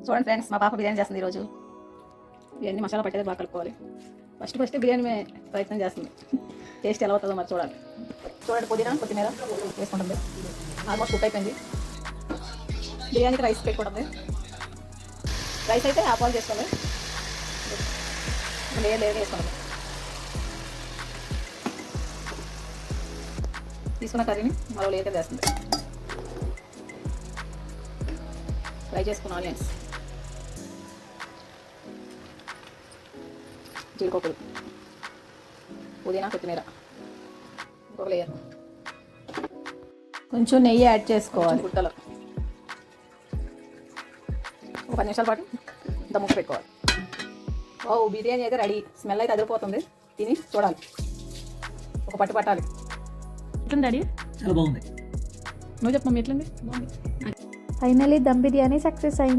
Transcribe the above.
చూడండి ఫ్రెండ్స్, మా పాప బిర్యానీ చేస్తుంది ఈరోజు. ఇవన్నీ మసాలా పట్టేది బాగా కలుపుకోవాలి. ఫస్ట్ బిర్యానీ ప్రయత్నం చేస్తుంది. టేస్ట్ ఎలా అవుతుందో మరి చూడాలి. చూడండి, పుదీనా కొత్తిమీర వేసుకుంటుంది. ఆల్మోస్ట్ కుక్ అయిపోయింది. బిర్యానీకి రైస్ పెట్టుకుంటుంది. రైస్ అయితే హాఫ్ బాయిల్ చేసుకోండి, లేయర్ వేసుకోండి. తీసుకున్న కర్రీని మరో లేయర్ వేస్తుంది. ఫ్రై చేసుకున్న ఆనియన్స్, జీడిపప్పులు, పుదీనా కొత్తిమీర, ఇంకొక లేయర్, కొంచెం నెయ్యి యాడ్ చేసుకోవాలి. గుట్టలు ఒక 10 నిమిషాల పాటు దమ్ముకు పెట్టుకోవాలి. ఓ బిర్యానీ అయితే రెడీ. స్మెల్ అయితే అదిరిపోతుంది. తిని చూడాలి. ఒక పట్టు పట్టాలి. ఎట్లుంది డాడీ? చాలా బాగుంది. నువ్వు చెప్పమ్మా ఎట్లుంది? ఫైనలీ దమ్ బిర్యానీ సక్సెస్ అయింది.